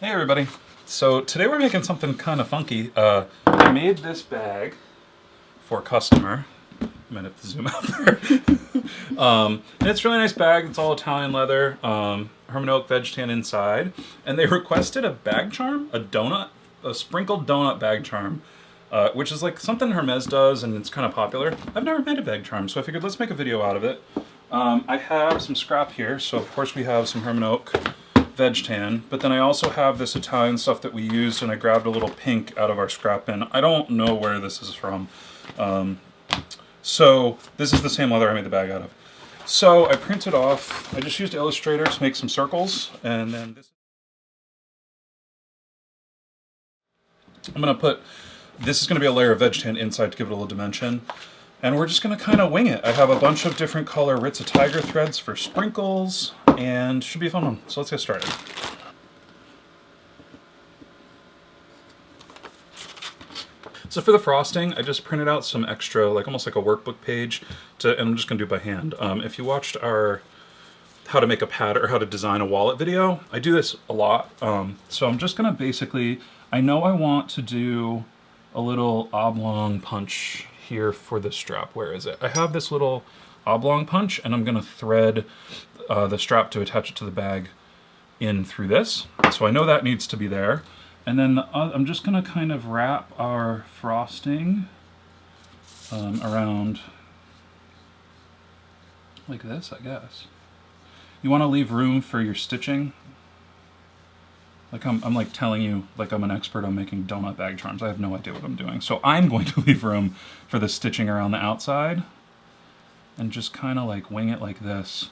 Hey everybody. So today we're making something kind of funky. I made this bag for a customer. I might have to zoom out there. And it's a really nice bag. It's all Italian leather, Herman Oak veg tan inside. And they requested a bag charm, a sprinkled donut bag charm, which is like something Hermes does and it's kind of popular. I've never made a bag charm, so I figured let's make a video out of it. I have some scrap here, so of course we have some Herman Oak veg tan, but then I also have this Italian stuff that we used, and I grabbed a little pink out of our scrap bin. I don't know where this is from. So this is the same leather I made the bag out of. So I printed off, I just used Illustrator to make some circles, and then this is going to be a layer of veg tan inside to give it a little dimension. And we're just going to kind of wing it. I have a bunch of different color Ritza Tiger threads for sprinkles, and should be a fun one. So let's get started. So for the frosting, I just printed out some extra, like almost like a workbook page, and I'm just going to do it by hand. If you watched our how to make a pattern or how to design a wallet video, I do this a lot. So I'm just going to basically, I know I want to do a little oblong punch here for the strap. Where is it? I have this little oblong punch, and I'm going to thread the strap to attach it to the bag in through this. So I know that needs to be there. And then I'm just going to kind of wrap our frosting around like this, I guess. You want to leave room for your stitching. Like I'm like telling you like I'm an expert on making donut bag charms. I have no idea what I'm doing. So I'm going to leave room for the stitching around the outside and just kind of like wing it like this.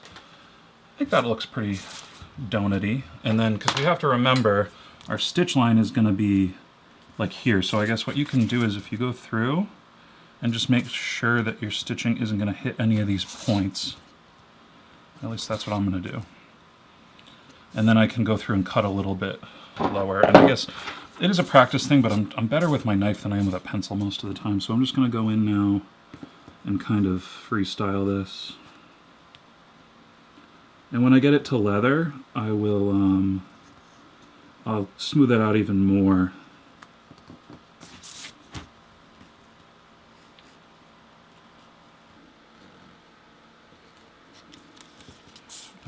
I think that looks pretty donut-y. And then, because we have to remember, our stitch line is going to be like here. So I guess what you can do is if you go through and just make sure that your stitching isn't going to hit any of these points. At least that's what I'm going to do. And then I can go through and cut a little bit lower. And I guess it is a practice thing, but I'm better with my knife than I am with a pencil most of the time. So I'm just going to go in now and kind of freestyle this. And when I get it to leather, I will I'll smooth it out even more.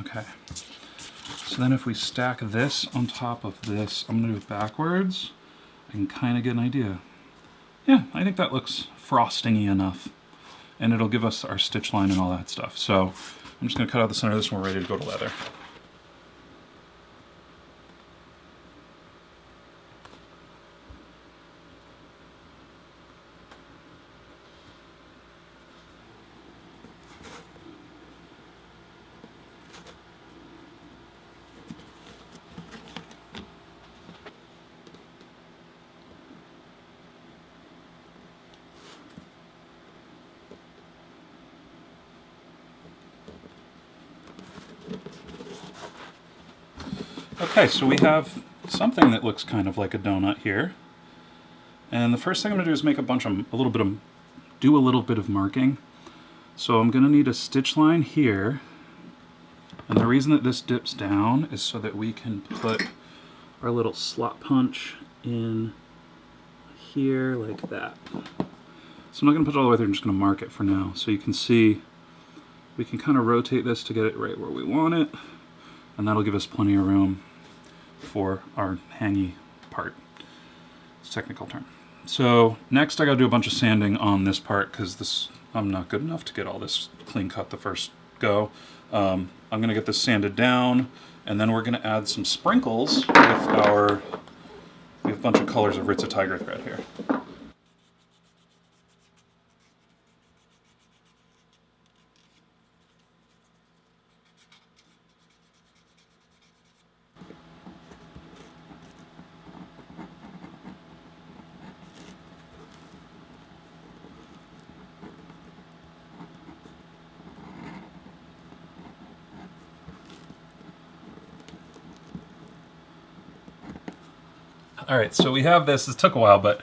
Okay. So then if we stack this on top of this, I'm going to do it backwards. I can kind of get an idea. Yeah, I think that looks frosting-y enough. And it'll give us our stitch line and all that stuff. So I'm just going to cut out the center of this and we're ready to go to leather. Okay, so we have something that looks kind of like a donut here. And the first thing I'm going to do is make do a little bit of marking. So I'm going to need a stitch line here. And the reason that this dips down is so that we can put our little slot punch in here like that. So I'm not going to put it all the way there, I'm just going to mark it for now. So you can see we can kind of rotate this to get it right where we want it. And that'll give us plenty of room for our hangy part. It's a technical term. So next I gotta do a bunch of sanding on this part because I'm not good enough to get all this clean cut the first go. I'm gonna get this sanded down, and then we're gonna add some sprinkles with we have a bunch of colors of Ritza Tiger thread here. All right, so we have this. This took a while, but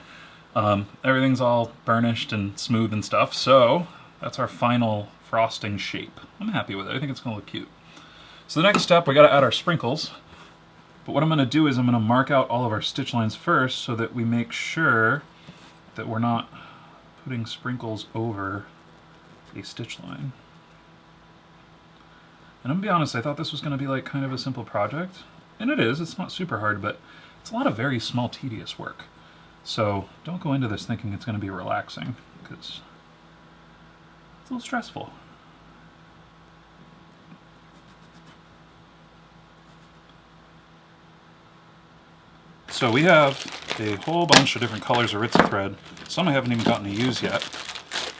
everything's all burnished and smooth and stuff. So that's our final frosting shape. I'm happy with it. I think it's gonna look cute. So the next step, we gotta add our sprinkles. But what I'm going to do is I'm going to mark out all of our stitch lines first so that we make sure that we're not putting sprinkles over a stitch line. And I'm going to be honest, I thought this was going to be like kind of a simple project. And it is, it's not super hard, but it's a lot of very small, tedious work. So don't go into this thinking it's going to be relaxing, because it's a little stressful. So we have a whole bunch of different colors of Ritza thread. Some I haven't even gotten to use yet,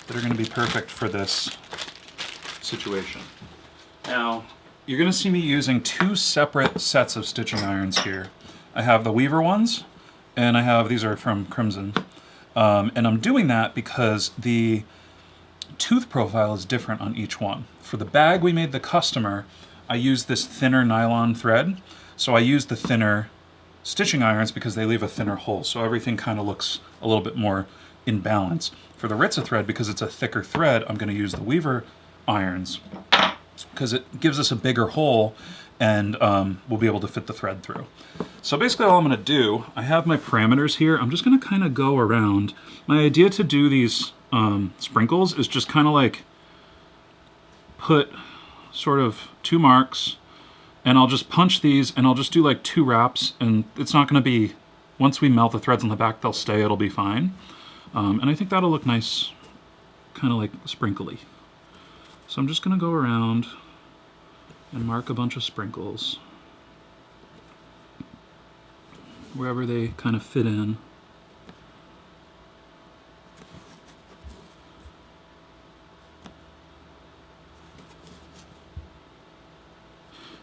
that are going to be perfect for this situation. Now, you're going to see me using two separate sets of stitching irons here. I have the Weaver ones, and I have, these are from Crimson. And I'm doing that because the tooth profile is different on each one. For the bag we made the customer, I used this thinner nylon thread. So I used the thinner stitching irons because they leave a thinner hole, so everything kind of looks a little bit more in balance. For the Ritza thread, because it's a thicker thread, I'm going to use the Weaver irons because it gives us a bigger hole and we'll be able to fit the thread through. So basically all I'm going to do, I have my parameters here. I'm just going to kind of go around. My idea to do these sprinkles is just kind of like put sort of 2 marks, and I'll just punch these and I'll just do like 2 wraps, and it's not going to be, once we melt the threads on the back, they'll stay, it'll be fine. And I think that'll look nice, kind of like sprinkly. So I'm just going to go around and mark a bunch of sprinkles wherever they kind of fit in.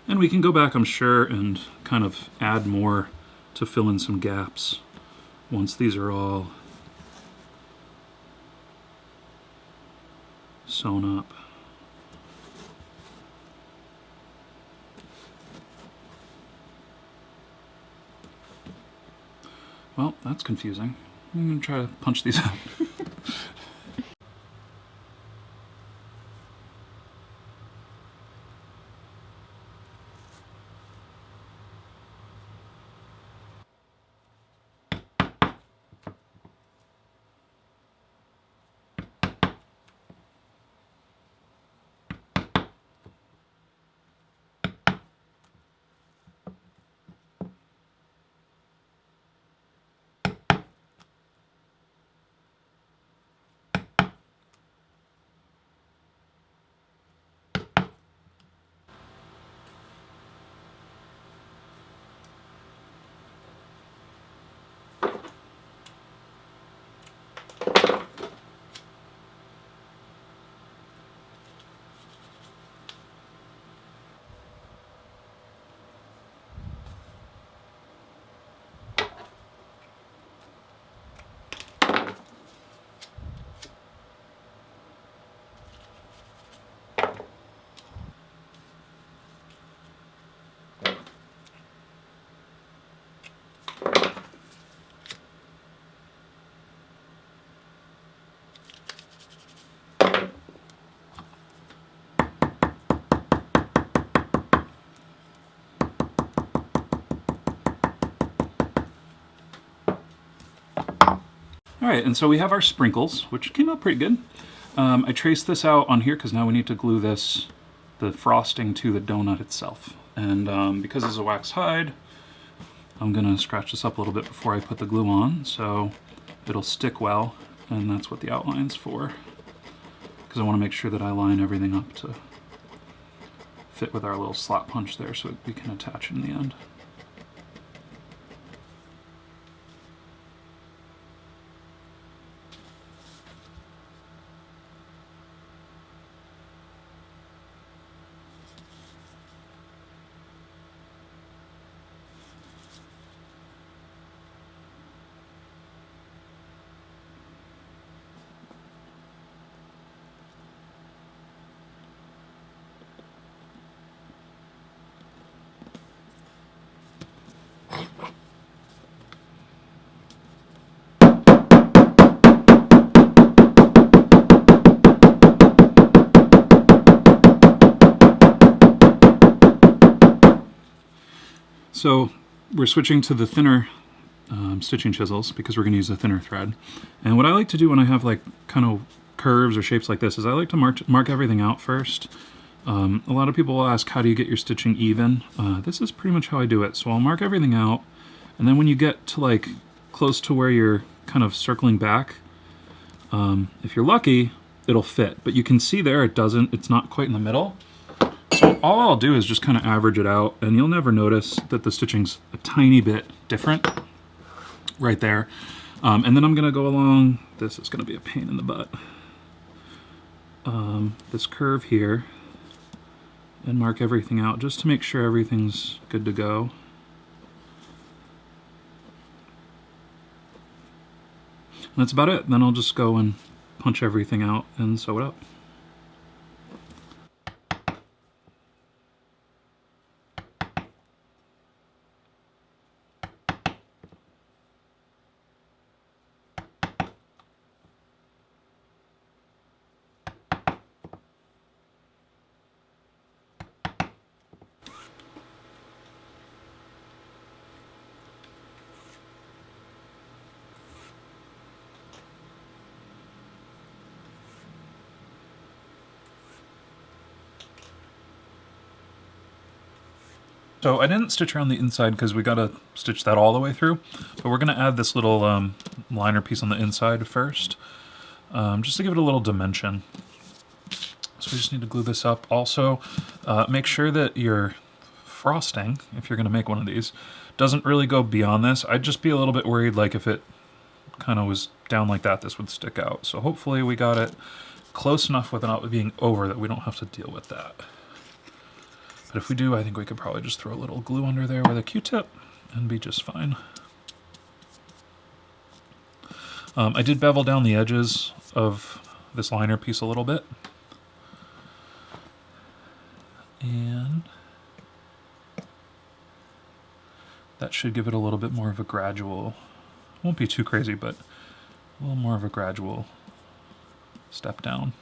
And we can go back, I'm sure, and kind of add more to fill in some gaps once these are all sewn up. Well, that's confusing. I'm going to try to punch these out. All right, and so we have our sprinkles, which came out pretty good. I traced this out on here because now we need to glue this, the frosting, to the donut itself. And because it's a wax hide, I'm gonna scratch this up a little bit before I put the glue on so it'll stick well, and that's what the outline's for. Because I want to make sure that I line everything up to fit with our little slot punch there so we can attach it in the end. So we're switching to the thinner stitching chisels because we're going to use a thinner thread. And what I like to do when I have like kind of curves or shapes like this is I like to mark everything out first. A lot of people will ask, how do you get your stitching even? This is pretty much how I do it. So I'll mark everything out, and then when you get to like close to where you're kind of circling back, if you're lucky, it'll fit. But you can see there it's not quite in the middle. So all I'll do is just kind of average it out, and you'll never notice that the stitching's a tiny bit different right there. And then I'm gonna go along, this is gonna be a pain in the butt, this curve here, and mark everything out just to make sure everything's good to go. And that's about it. Then I'll just go and punch everything out and sew it up. So I didn't stitch around the inside because we gotta stitch that all the way through, but we're gonna add this little liner piece on the inside first, just to give it a little dimension. So we just need to glue this up. Also, make sure that your frosting, if you're gonna make one of these, doesn't really go beyond this. I'd just be a little bit worried, like if it kind of was down like that, this would stick out. So hopefully we got it close enough without it being over that we don't have to deal with that. But if we do, I think we could probably just throw a little glue under there with a Q-tip and be just fine. I did bevel down the edges of this liner piece a little bit. And that should give it a little bit more of a gradual, won't be too crazy, but a little more of a gradual step down.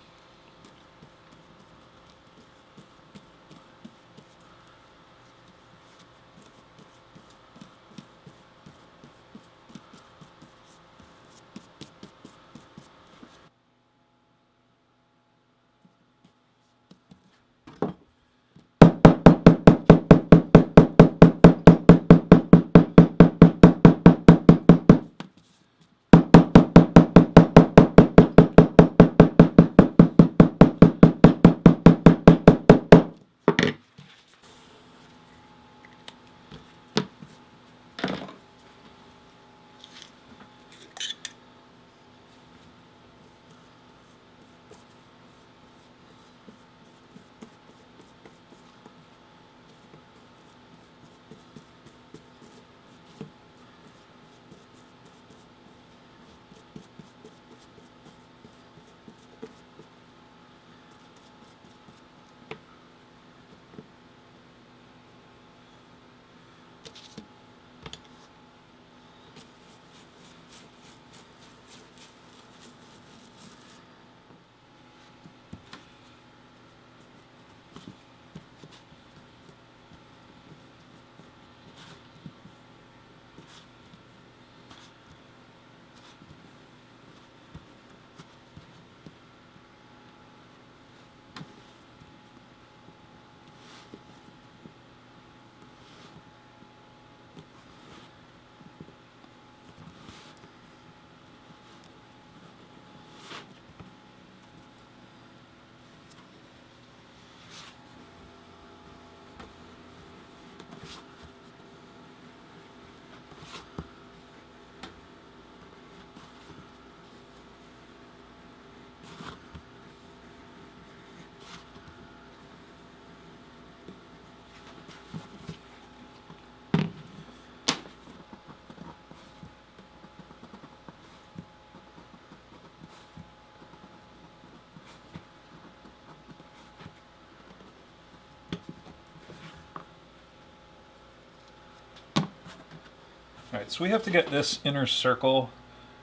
Alright, so we have to get this inner circle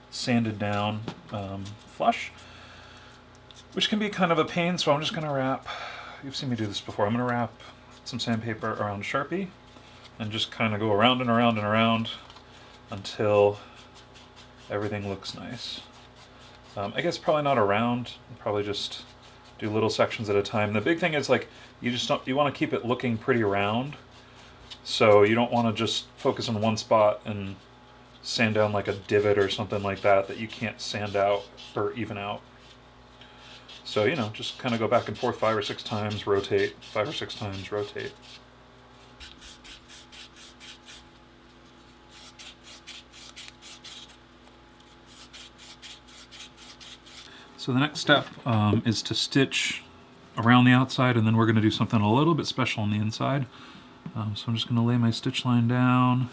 sanded down flush, which can be kind of a pain, so I'm just going to wrap, you've seen me do this before, I'm going to wrap some sandpaper around Sharpie, and just kind of go around and around and around until everything looks nice. I guess probably not around, probably just do little sections at a time. The big thing is like you want to keep it looking pretty round, so you don't want to just focus on one spot and sand down like a divot or something like that you can't sand out or even out. So, you know, just kind of go back and forth 5 or 6 times, rotate, 5 or 6 times, rotate. So the next step is to stitch around the outside, and then we're going to do something a little bit special on the inside. So I'm just going to lay my stitch line down.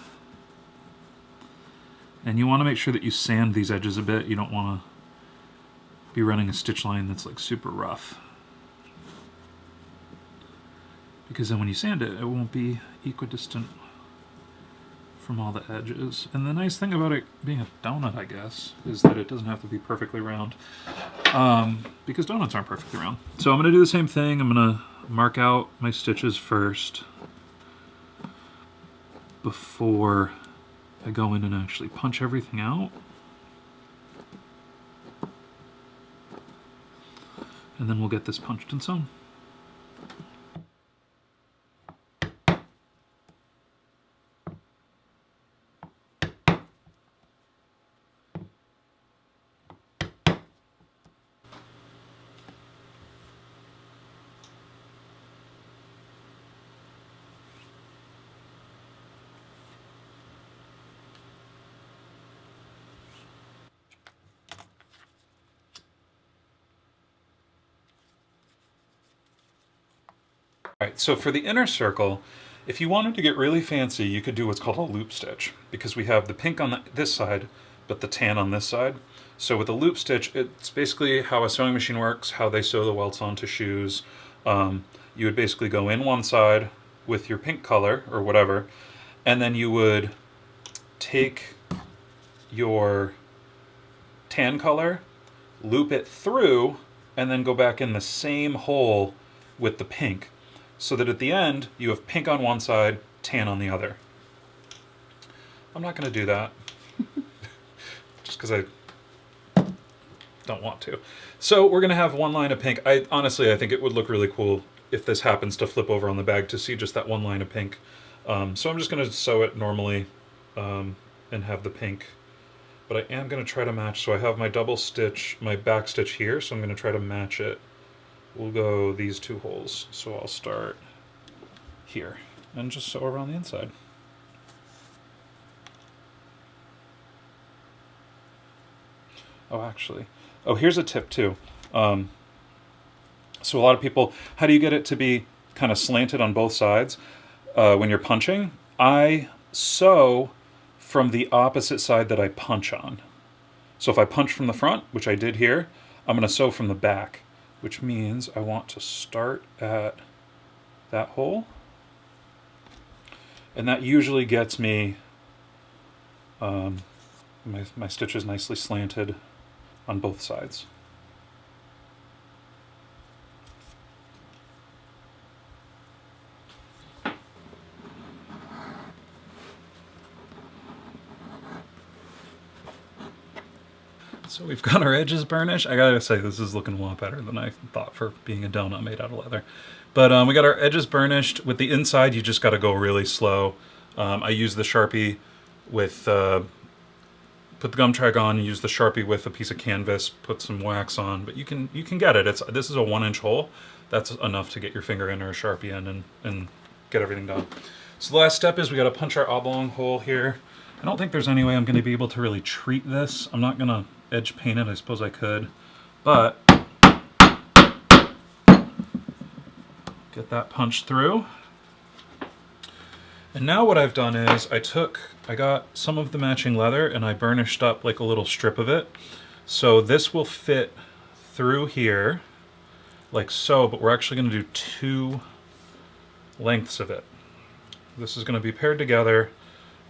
And you want to make sure that you sand these edges a bit. You don't want to be running a stitch line that's like super rough, because then when you sand it, it won't be equidistant from all the edges. And the nice thing about it being a donut, I guess, is that it doesn't have to be perfectly round, because donuts aren't perfectly round. So I'm going to do the same thing. I'm going to mark out my stitches first before I go in and actually punch everything out. And then we'll get this punched and sewn. Alright, so for the inner circle, if you wanted to get really fancy, you could do what's called a loop stitch, because we have the pink on this side, but the tan on this side. So with a loop stitch, it's basically how a sewing machine works, how they sew the welts onto shoes. You would basically go in one side with your pink color, or whatever, and then you would take your tan color, loop it through, and then go back in the same hole with the pink, so that at the end you have pink on one side, tan on the other. I'm not going to do that just because I don't want to. So we're going to have one line of pink. Honestly, I think it would look really cool if this happens to flip over on the bag to see just that one line of pink. So I'm just going to sew it normally and have the pink. But I am going to try to match. So I have my double stitch, my back stitch here, so I'm going to try to match it. We'll go these 2 holes. So I'll start here and just sew around the inside. Oh, actually, here's a tip too. So a lot of people, how do you get it to be kind of slanted on both sides when you're punching? I sew from the opposite side that I punch on. So if I punch from the front, which I did here, I'm going to sew from the back, which means I want to start at that hole. And that usually gets me my stitches nicely slanted on both sides. So we've got our edges burnished. I gotta say, this is looking a lot better than I thought for being a donut made out of leather. But we got our edges burnished. With the inside, you just gotta go really slow. I use the Sharpie with, put the gum track on, use the Sharpie with a piece of canvas, put some wax on, but you can get it. This is a 1-inch hole. That's enough to get your finger in or a Sharpie in and get everything done. So the last step is we gotta punch our oblong hole here. I don't think there's any way I'm gonna be able to really treat this. I'm not gonna edge paint it. I suppose I could, but get that punched through. And now what I've done is I got some of the matching leather and I burnished up like a little strip of it. So this will fit through here like so, but we're actually going to do 2 lengths of it. This is going to be paired together.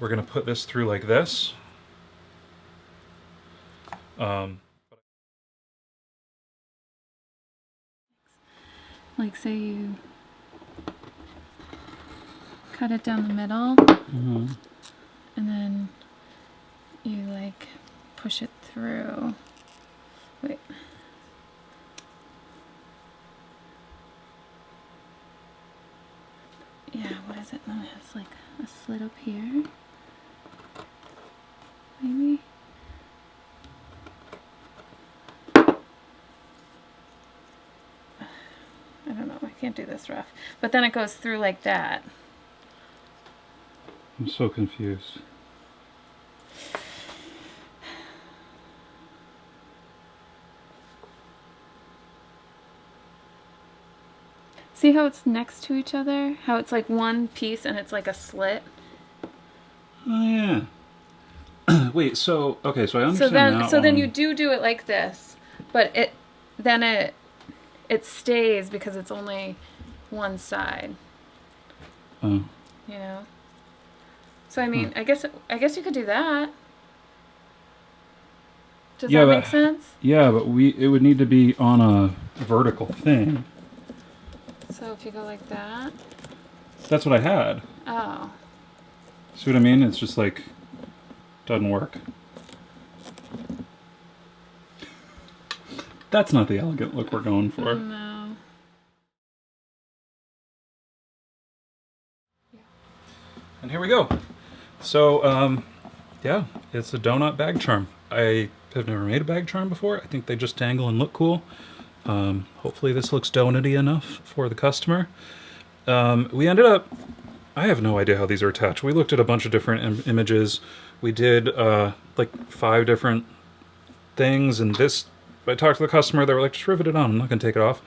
We're going to put this through like this. Like say you cut it down the middle, Mm-hmm. and then you like push it through. Wait. Yeah, what is it? No, it has like a slit up here. Maybe. I don't know, I can't do this rough. But then it goes through like that. I'm so confused. See how it's next to each other? How it's like one piece and it's like a slit? Oh, yeah. Wait, so, okay, so I understand that So then one. you do it like this, but it stays because it's only one side. Oh. You know? So I mean, I guess you could do that. Does Yeah, that but- make sense? Yeah, but it would need to be on a vertical thing. So if you go like that. That's what I had. Oh. See what I mean? It's just like, doesn't work. That's not the elegant look we're going for. No. And here we go. So, yeah, it's a donut bag charm. I have never made a bag charm before. I think they just dangle and look cool. Hopefully this looks donut-y enough for the customer. We ended up, I have no idea how these are attached. We looked at a bunch of different images. We did like 5 different things, and this, I talked to the customer, they were like, just rivet it on, I'm not gonna take it off.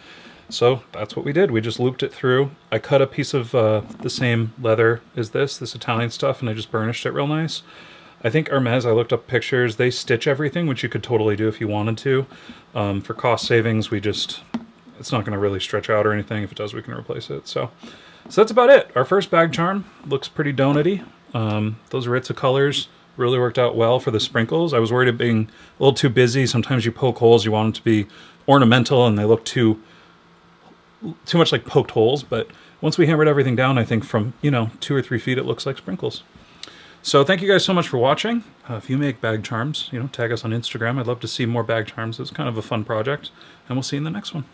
So that's what we did. We just looped it through. I cut a piece of the same leather as this Italian stuff, and I just burnished it real nice. I think Hermes, I looked up pictures, they stitch everything, which you could totally do if you wanted to. For cost savings, it's not gonna really stretch out or anything. If it does, we can replace it. So that's about it. Our first bag charm looks pretty donut-y. Those Ritza colors really worked out well for the sprinkles. I was worried of being a little too busy. Sometimes you poke holes, you want them to be ornamental, and they look too much like poked holes. But once we hammered everything down, I think from 2 or 3 feet, it looks like sprinkles. So thank you guys so much for watching. If you make bag charms, tag us on Instagram. I'd love to see more bag charms. It's kind of a fun project, and we'll see you in the next one.